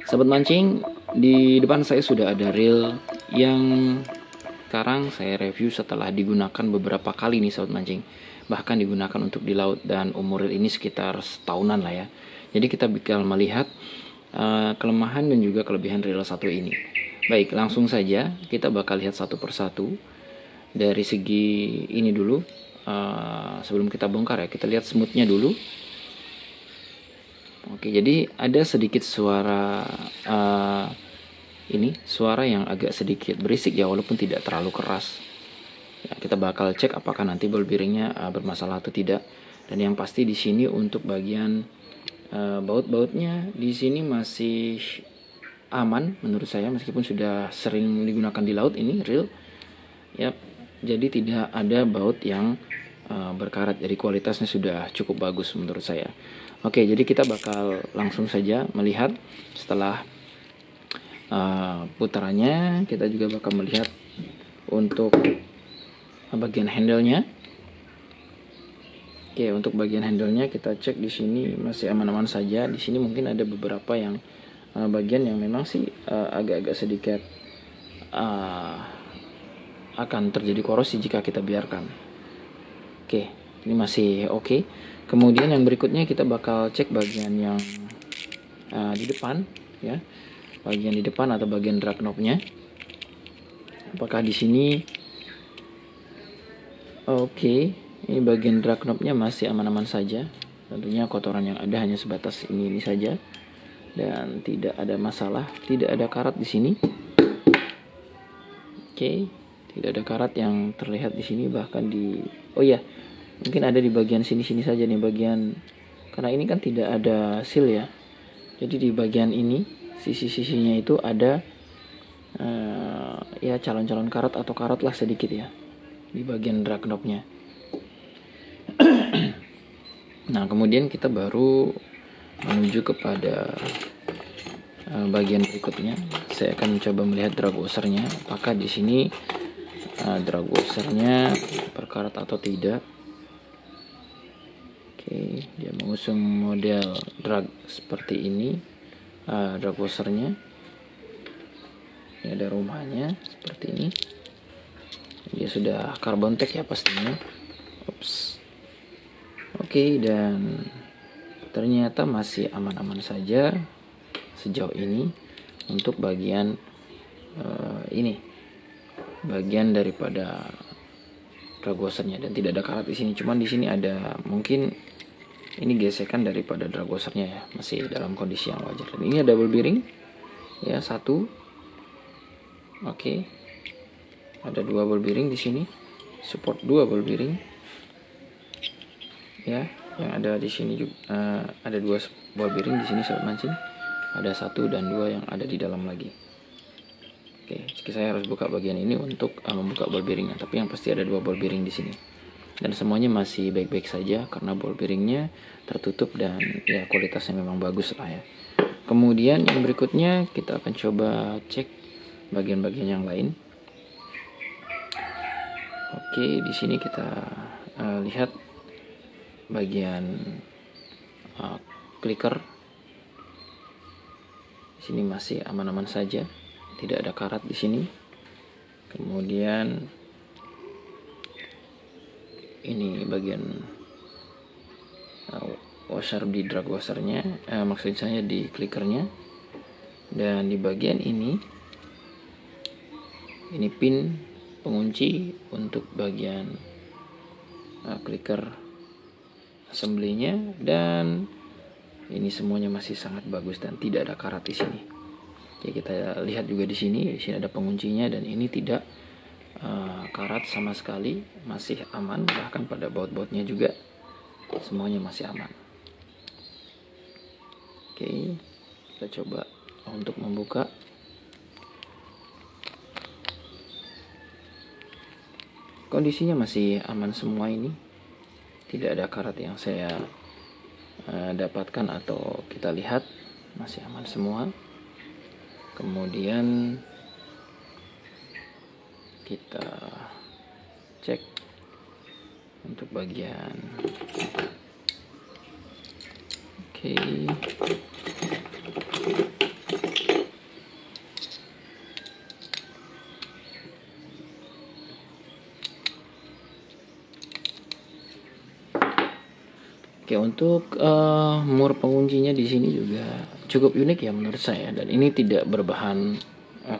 Sahabat mancing, di depan saya sudah ada reel yang sekarang saya review setelah digunakan beberapa kali nih sahabat mancing. Bahkan digunakan untuk di laut dan umur reel ini sekitar setahunan lah ya. Jadi kita bakal melihat kelemahan dan juga kelebihan reel satu ini. Baik, langsung saja kita bakal lihat satu persatu. Dari segi ini dulu, sebelum kita bongkar ya, kita lihat smoothnya dulu. Oke, jadi ada sedikit suara suara yang agak sedikit berisik ya, walaupun tidak terlalu keras. Ya, kita bakal cek apakah nanti ball bearingnya bermasalah atau tidak. Dan yang pasti di sini untuk bagian baut-bautnya di sini masih aman menurut saya, meskipun sudah sering digunakan di laut ini reel. Ya, jadi tidak ada baut yang berkarat, jadi kualitasnya sudah cukup bagus menurut saya. Oke, jadi kita bakal langsung saja melihat setelah putarannya. Kita juga bakal melihat untuk bagian handle-nya. Oke, untuk bagian handle-nya kita cek di sini masih aman-aman saja. Di sini mungkin ada beberapa yang bagian yang memang sih agak-agak sedikit akan terjadi korosi jika kita biarkan. Oke, ini masih oke. Kemudian yang berikutnya kita bakal cek bagian yang di depan ya. Bagian di depan atau bagian drag knob-nya. Apakah di sini oke, ini bagian drag knob-nya masih aman-aman saja. Tentunya kotoran yang ada hanya sebatas ini saja dan tidak ada masalah, tidak ada karat di sini. Oke, tidak ada karat yang terlihat di sini, bahkan di mungkin ada di bagian sini-sini saja nih bagian, karena ini kan tidak ada seal ya. Jadi di bagian ini sisi-sisinya itu ada ya calon-calon karat atau karat lah sedikit ya di bagian drag knob-nya. Nah, kemudian kita baru menuju kepada bagian berikutnya. Saya akan mencoba melihat drag washer-nya, apakah di sini drag washer-nya berkarat atau tidak. Oke, dia mengusung model drag seperti ini. Drag washer-nya ini ada rumahnya seperti ini. Dia sudah carbon tag ya pastinya. Oke, dan ternyata masih aman-aman saja sejauh ini untuk bagian ini, bagian daripada drag washer-nya, dan tidak ada karat di sini. Cuman di sini ada mungkin ini gesekan daripada drag washer-nya ya, masih dalam kondisi yang wajar. Dan ini ada ball bearing ya, satu. Oke. Ada dua ball bearing di sini. Support dua ball bearing. Ya, yang ada di sini juga ada dua ball bearing di sini sahabat mancing. Ada satu dan dua yang ada di dalam lagi. Oke, saya harus buka bagian ini untuk membuka ball bearingnya, tapi yang pasti ada dua ball bearing di sini. Dan semuanya masih baik-baik saja karena ball bearingnya tertutup dan ya kualitasnya memang bagus lah ya. Kemudian yang berikutnya kita akan coba cek bagian-bagian yang lain. Oke, di sini kita lihat bagian clicker. Di sini masih aman-aman saja, tidak ada karat di sini. Kemudian ini bagian washer di drag washer-nya, maksud saya di clickernya. Dan di bagian ini pin pengunci untuk bagian clicker assembly-nya, dan ini semuanya masih sangat bagus dan tidak ada karat di sini. Jadi kita lihat juga di sini ada penguncinya, dan ini tidak karat sama sekali, masih aman. Bahkan pada baut-bautnya juga semuanya masih aman. Oke, kita coba untuk membuka. Kondisinya masih aman semua, ini tidak ada karat yang saya dapatkan atau kita lihat, masih aman semua. Kemudian kita cek untuk bagian oke. Oke, untuk mur penguncinya di sini juga cukup unik ya menurut saya, dan ini tidak berbahan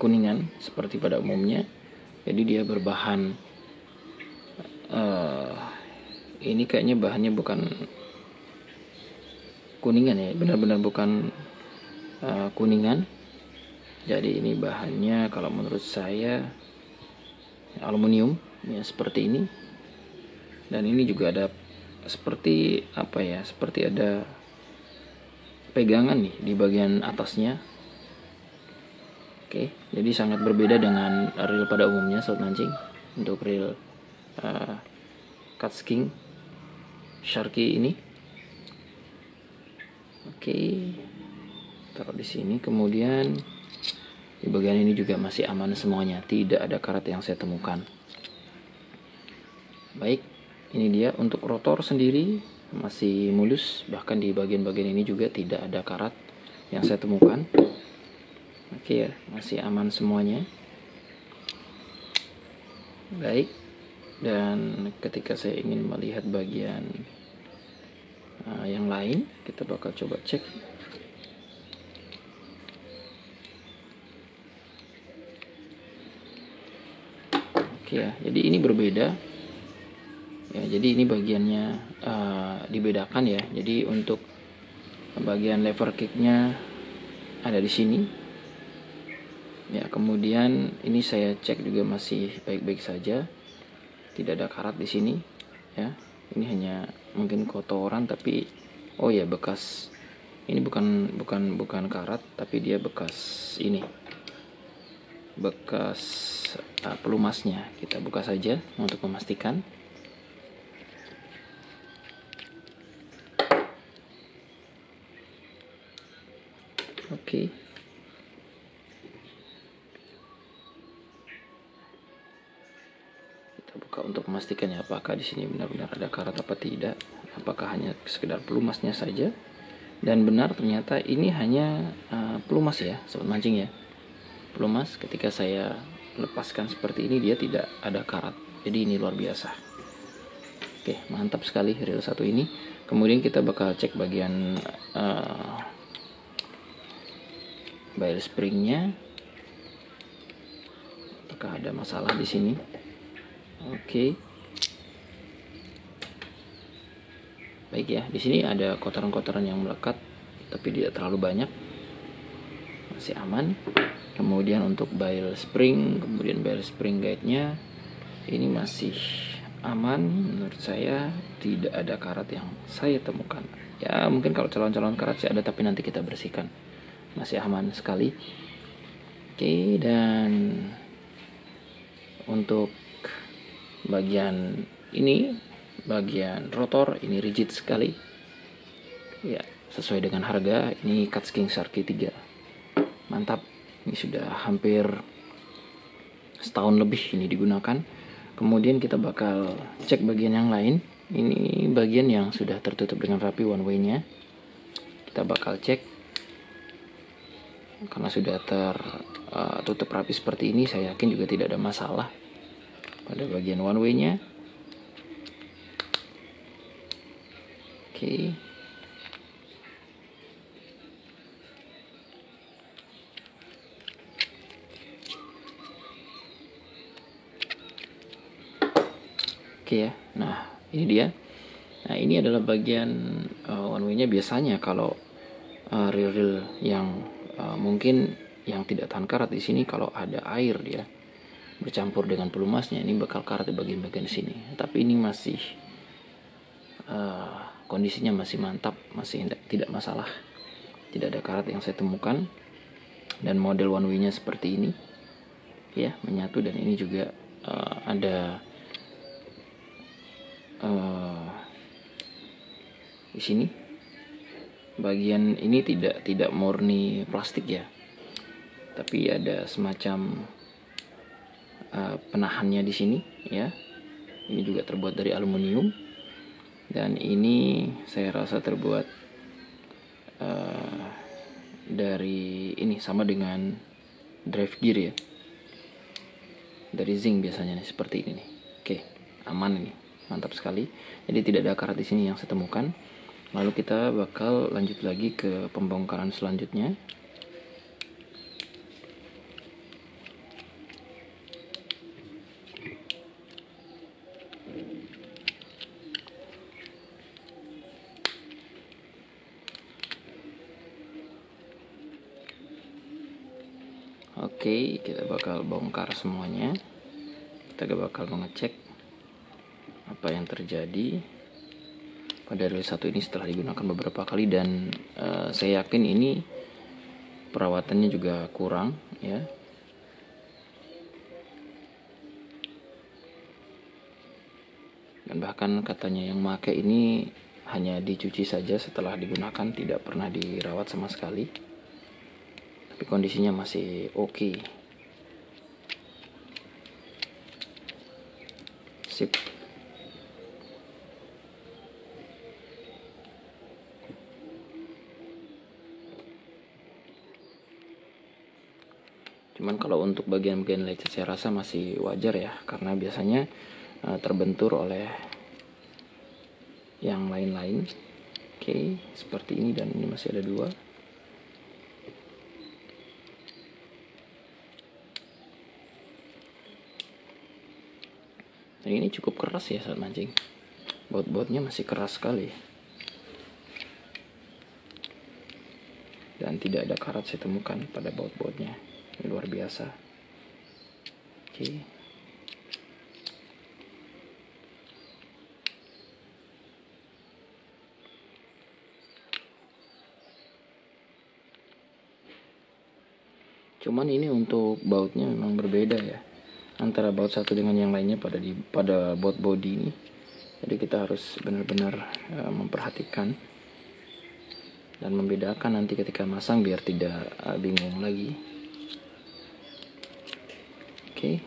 kuningan seperti pada umumnya. Jadi dia berbahan ini kayaknya bahannya bukan kuningan ya, benar-benar bukan kuningan. Jadi ini bahannya kalau menurut saya aluminium ya, seperti ini. Dan ini juga ada seperti apa ya, seperti ada pegangan nih di bagian atasnya. Oke, jadi sangat berbeda dengan reel pada umumnya sobat mancing. Untuk reel Catchking Sharky ini. Oke, taruh di sini. Kemudian di bagian ini juga masih aman semuanya, tidak ada karat yang saya temukan. Baik, ini dia untuk rotor sendiri masih mulus, bahkan di bagian-bagian ini juga tidak ada karat yang saya temukan. Oke ya, masih aman semuanya. Baik, dan ketika saya ingin melihat bagian yang lain, kita bakal coba cek. Oke ya, jadi ini berbeda ya, jadi ini bagiannya dibedakan ya. Jadi untuk bagian lever kicknya ada di sini ya. Kemudian ini saya cek juga masih baik-baik saja, tidak ada karat di sini ya. Ini hanya mungkin kotoran, tapi oh ya, bekas ini bukan karat, tapi dia bekas ini, bekas pelumasnya. Kita buka saja untuk memastikan. Oke. Kita buka untuk memastikan ya, apakah di sini benar-benar ada karat apa tidak, apakah hanya sekedar pelumasnya saja. Dan benar, ternyata ini hanya pelumas ya, sobat mancing ya. Pelumas. Ketika saya lepaskan seperti ini, dia tidak ada karat. Jadi ini luar biasa. Oke, mantap sekali reel satu ini. Kemudian kita bakal cek bagian bail springnya, apakah ada masalah di sini. Oke. Baik ya, di sini ada kotoran-kotoran yang melekat, tapi tidak terlalu banyak, masih aman. Kemudian untuk bail spring, kemudian bail spring guide-nya ini masih aman menurut saya, tidak ada karat yang saya temukan. Ya mungkin kalau calon-calon karat sih ada, tapi nanti kita bersihkan. Masih aman sekali. Oke, dan untuk bagian ini, bagian rotor ini rigid sekali ya, sesuai dengan harga. Ini Catchking Sharky 3, mantap. Ini sudah hampir setahun lebih ini digunakan. Kemudian kita bakal cek bagian yang lain. Ini bagian yang sudah tertutup dengan rapi one way-nya. Kita bakal cek. Karena sudah tertutup rapi seperti ini, saya yakin juga tidak ada masalah pada bagian one way-nya. Oke. Oke ya. Nah, ini dia. Nah, ini adalah bagian one way-nya. Biasanya kalau reel-reel yang mungkin yang tidak tahan karat di sini, kalau ada air dia bercampur dengan pelumasnya, ini bakal karat di bagian-bagian sini. Tapi ini masih kondisinya masih mantap, masih tidak masalah, tidak ada karat yang saya temukan. Dan model one way-nya seperti ini ya, menyatu. Dan ini juga ada di sini bagian ini tidak murni plastik ya, tapi ada semacam penahannya di sini ya. Ini juga terbuat dari aluminium, dan ini saya rasa terbuat dari ini, sama dengan drive gear ya, dari zinc biasanya nih, seperti ini nih. Oke, aman ini, mantap sekali. Jadi tidak ada karat di sini yang saya temukan. Lalu kita bakal lanjut lagi ke pembongkaran selanjutnya. Oke, kita bakal bongkar semuanya. Kita bakal mengecek apa yang terjadi pada reel 1 ini setelah digunakan beberapa kali, dan saya yakin ini perawatannya juga kurang ya. Dan bahkan katanya yang make ini hanya dicuci saja setelah digunakan, tidak pernah dirawat sama sekali. Tapi kondisinya masih oke. Sip. Cuman kalau untuk bagian-bagian lecet saya rasa masih wajar ya, karena biasanya terbentur oleh yang lain-lain. Oke, seperti ini, dan ini masih ada 2. Dan ini cukup keras ya saat mancing. Baut-bautnya masih keras sekali. Dan tidak ada karat saya temukan pada baut-bautnya. Ini luar biasa. Oke. Cuman ini untuk bautnya memang berbeda ya, antara baut satu dengan yang lainnya pada baut body ini. Jadi kita harus benar-benar memperhatikan dan membedakan nanti ketika masang biar tidak bingung lagi. Oke.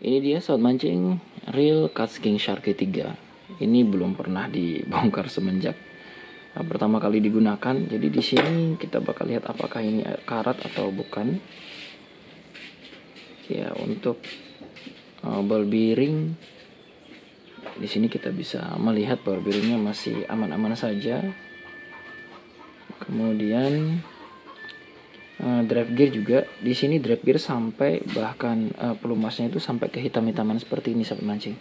Ini dia sound mancing reel Catch King Shark 3. Ini belum pernah dibongkar semenjak pertama kali digunakan. Jadi di sini kita bakal lihat apakah ini karat atau bukan. Ya, untuk ball bearing di sini kita bisa melihat ball bearingnya masih aman-aman saja. Kemudian drive gear juga di sini, drive gear sampai bahkan pelumasnya itu sampai ke hitam-hitaman seperti ini sahabat mancing.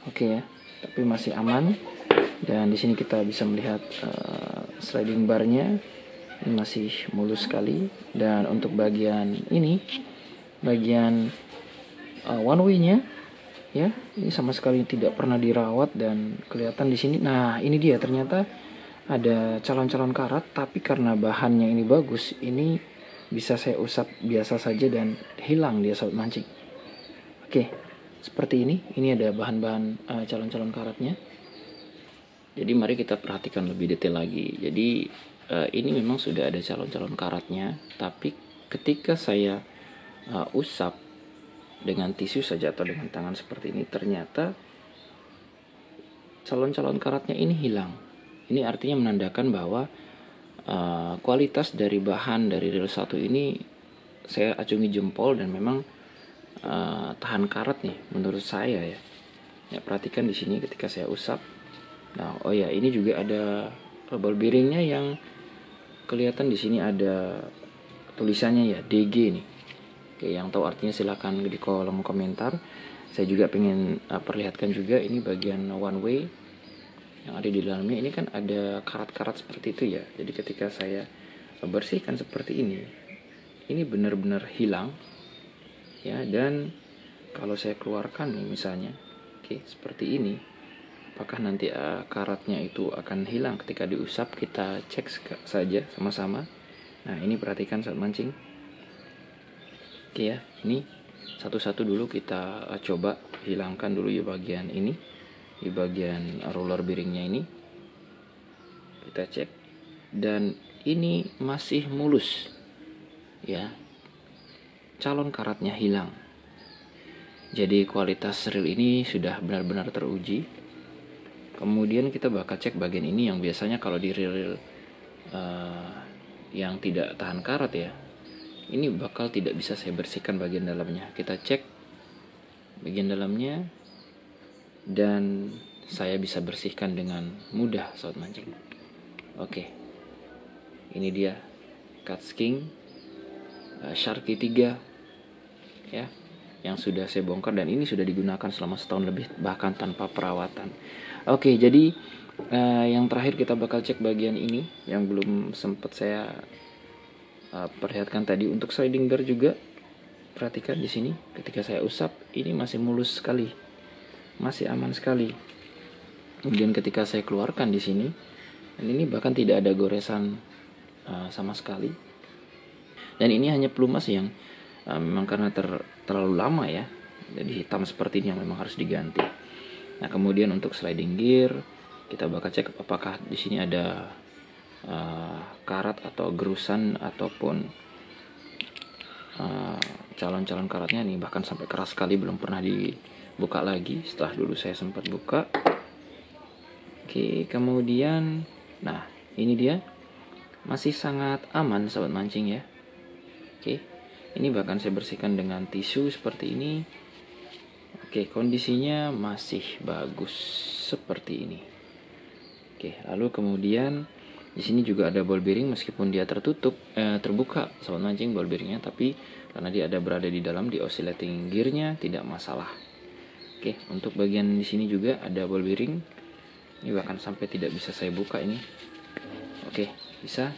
Oke ya, tapi masih aman. Dan di sini kita bisa melihat sliding barnya ini masih mulus sekali. Dan untuk bagian ini, bagian one way-nya ya, ini sama sekali tidak pernah dirawat dan kelihatan di sini. Nah, ini dia, ternyata ada calon-calon karat, tapi karena bahannya ini bagus, ini bisa saya usap biasa saja dan hilang dia sahabat mancing. Oke, seperti ini. Ini ada bahan-bahan calon-calon karatnya. Jadi mari kita perhatikan lebih detail lagi. Jadi ini memang sudah ada calon-calon karatnya, tapi ketika saya usap dengan tisu saja atau dengan tangan seperti ini, ternyata calon-calon karatnya ini hilang. Ini artinya menandakan bahwa kualitas dari bahan dari reel 1 ini saya acungi jempol, dan memang tahan karat nih menurut saya ya. Ya, perhatikan di sini ketika saya usap. Nah, oh ya, ini juga ada ball bearingnya yang kelihatan di sini ada tulisannya ya, DG nih. Oke, yang tahu artinya silakan di kolom komentar. Saya juga pengen perlihatkan juga ini bagian one way yang ada di dalamnya. Ini kan ada karat-karat seperti itu ya. Jadi ketika saya bersihkan seperti ini benar-benar hilang ya. Dan kalau saya keluarkan nih misalnya, oke, seperti ini, apakah nanti karatnya itu akan hilang ketika diusap? Kita cek saja sama-sama. Nah, ini perhatikan saat mancing. Oke ya, ini satu-satu dulu kita coba hilangkan dulu ya bagian ini, di bagian roller bearingnya ini. Kita cek, dan ini masih mulus ya, calon karatnya hilang. Jadi kualitas reel ini sudah benar-benar teruji. Kemudian kita bakal cek bagian ini yang biasanya kalau di reel yang tidak tahan karat ya, ini bakal tidak bisa saya bersihkan bagian dalamnya. Kita cek bagian dalamnya dan saya bisa bersihkan dengan mudah, sobat mancing. Oke, ini dia Catch-King Sharky 3 ya, yang sudah saya bongkar, dan ini sudah digunakan selama setahun lebih bahkan tanpa perawatan. Oke, jadi yang terakhir kita bakal cek bagian ini yang belum sempat saya perlihatkan tadi. Untuk sliding bar juga perhatikan di sini, ketika saya usap ini masih mulus sekali, masih aman sekali. Kemudian ketika saya keluarkan di sini, dan ini bahkan tidak ada goresan sama sekali. Dan ini hanya pelumas yang memang karena terlalu lama ya, jadi hitam seperti ini yang memang harus diganti. Nah, kemudian untuk sliding gear kita bakal cek apakah di sini ada karat atau gerusan ataupun calon-calon karatnya nih, bahkan sampai keras sekali, belum pernah dibuka lagi setelah dulu saya sempat buka. Oke, kemudian nah ini dia masih sangat aman sobat mancing ya. Oke, ini bahkan saya bersihkan dengan tisu seperti ini. Oke, kondisinya masih bagus seperti ini. Oke, lalu kemudian di sini juga ada ball bearing, meskipun dia terbuka sobat mancing ball bearingnya, tapi karena dia berada di dalam di oscillating gearnya tidak masalah. Oke, untuk bagian di sini juga ada ball bearing. Ini bahkan sampai tidak bisa saya buka ini. Oke, bisa.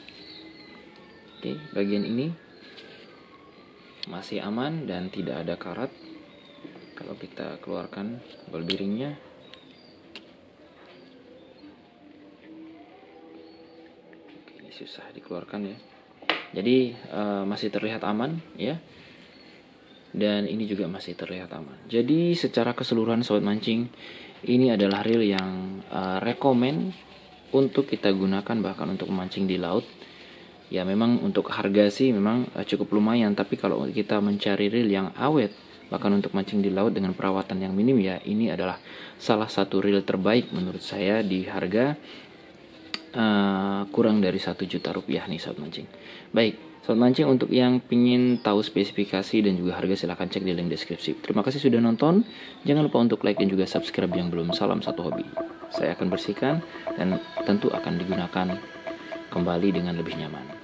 Oke, bagian ini masih aman dan tidak ada karat. Kalau kita keluarkan ball bearingnya, ini susah dikeluarkan ya. Jadi masih terlihat aman ya. Dan ini juga masih terlihat aman. Jadi secara keseluruhan sobat mancing, ini adalah reel yang rekomen untuk kita gunakan bahkan untuk memancing di laut. Ya memang untuk harga sih memang cukup lumayan, tapi kalau kita mencari reel yang awet bahkan untuk mancing di laut dengan perawatan yang minim, ya ini adalah salah satu reel terbaik menurut saya di harga kurang dari 1 juta rupiah nih sobat mancing. Baik, sobat mancing, untuk yang pingin tahu spesifikasi dan juga harga silahkan cek di link deskripsi. Terima kasih sudah nonton. Jangan lupa untuk like dan juga subscribe yang belum. Salam satu hobi. Saya akan bersihkan dan tentu akan digunakan kembali dengan lebih nyaman.